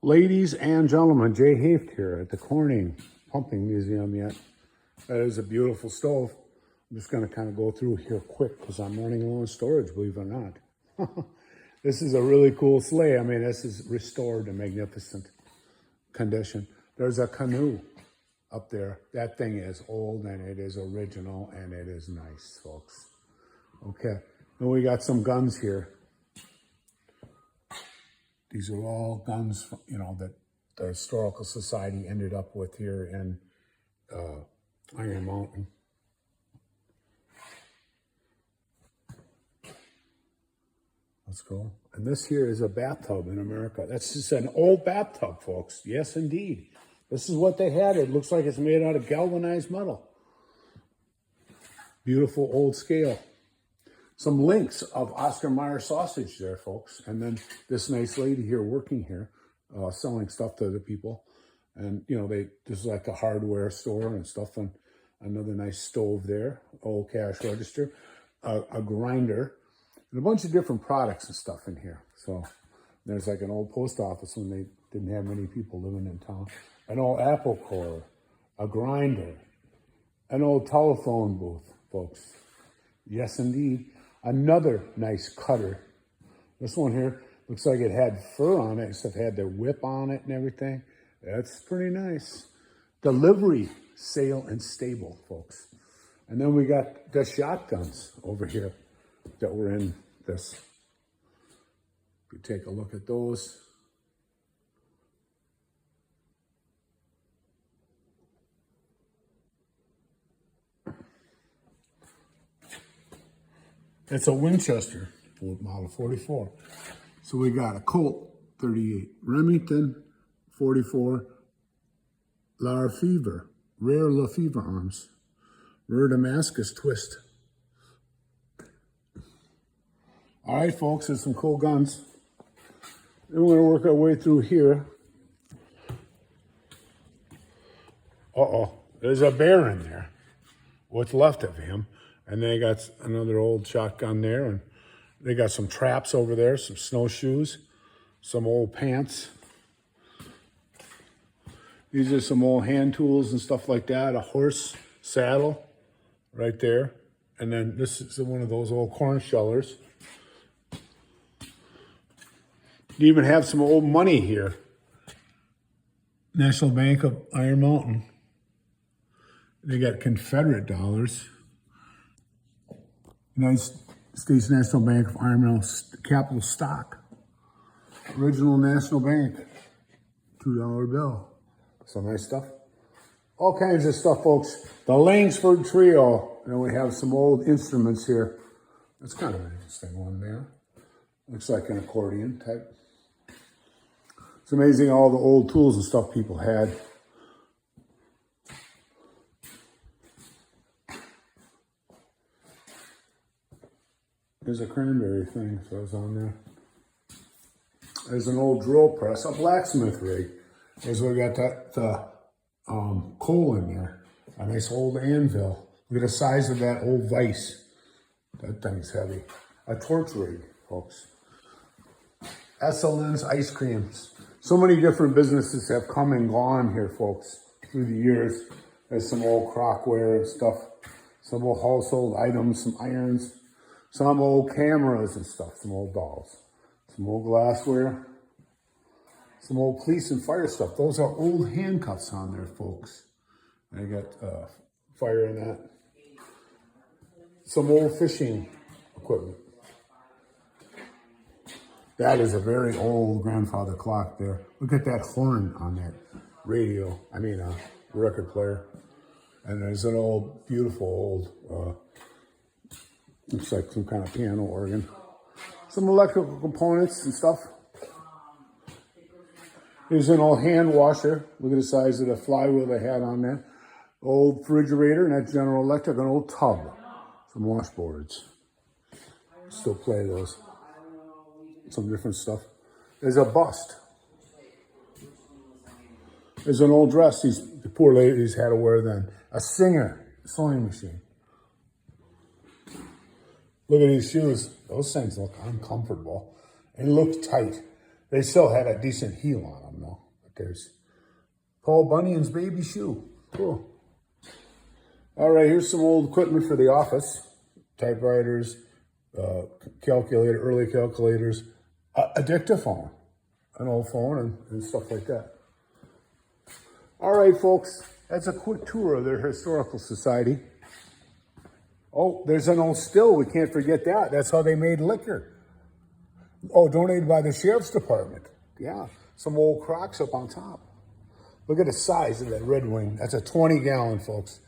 Ladies and gentlemen, Jay Haft here at the Corning Pumping Museum yet. That is a beautiful stove. I'm just going to kind of go through here quick because I'm running low on storage, believe it or not. This is a really cool sleigh. I mean, this is restored in magnificent condition. There's a canoe up there. That thing is old and it is original and it is nice, folks. Okay, then we got some guns here. These are all guns, you know, that the Historical Society ended up with here in Iron Mountain. Let's go. And this here is a bathtub in America. That's just an old bathtub, folks. Yes, indeed. This is what they had. It looks like it's made out of galvanized metal. Beautiful old scale. Some links of Oscar Mayer sausage there, folks. And then this nice lady here working here, selling stuff to the people. And, you know, this is like a hardware store and stuff. And another nice stove there, old cash register, a grinder, and a bunch of different products and stuff in here. So there's like an old post office when they didn't have many people living in town. An old apple core, a grinder, an old telephone booth, folks. Yes, indeed. Another nice cutter. This one here looks like it had fur on it, except it had the whip on it and everything. That's pretty nice. Delivery, sale, and stable, folks. And then we got the shotguns over here that were in this. If you take a look at those. It's a Winchester model 44. So we got a Colt 38, Remington 44, rare Lefevre arms, rare Damascus twist. All right, folks, there's some cool guns. Then we're gonna work our way through here. Uh-oh, there's a bear in there. What's left of him. And they got another old shotgun there, and they got some traps over there, some snowshoes, some old pants. These are some old hand tools and stuff like that, a horse saddle right there. And then this is one of those old corn shellers. You even have some old money here. National Bank of Iron Mountain. They got Confederate dollars. United States National Bank of Iron Mountain Capital Stock. Original National Bank. $2 bill. Some nice stuff. All kinds of stuff, folks. The Langsford Trio. And then we have some old instruments here. That's kind of an interesting one there. Looks like an accordion type. It's amazing all the old tools and stuff people had. There's a cranberry thing, so it's on there. There's an old drill press, a blacksmith rig. There's we got that coal in there. A nice old anvil. Look at the size of that old vise. That thing's heavy. A torch rig, folks. Esselin's ice creams. So many different businesses have come and gone here, folks, through the years. There's some old crockware and stuff. Some old household items, some irons. Some old cameras and stuff, some old dolls, some old glassware, some old police and fire stuff. Those are old handcuffs on there, folks. I got fire in that. Some old fishing equipment. That is a very old grandfather clock there. Look at that horn on that radio, record player. And there's an old, beautiful old, looks like some kind of piano organ. Some electrical components and stuff. Here's an old hand washer. Look at the size of the flywheel they had on there. Old refrigerator, and that's General Electric. An old tub. Some washboards. Still play those. Some different stuff. There's a bust. There's an old dress the poor ladies had to wear then. A Singer sewing machine. Look at these shoes. Those things look uncomfortable and look tight. They still had a decent heel on them, though. But there's Paul Bunyan's baby shoe. Cool. All right, here's some old equipment for the office. Typewriters, calculator, early calculators, a dictaphone, an old phone, and stuff like that. All right, folks, that's a quick tour of their historical society. Oh, there's an old still. We can't forget that. That's how they made liquor. Oh, donated by the sheriff's department. Yeah, some old crocks up on top. Look at the size of that Red Wing. That's a 20-gallon, folks.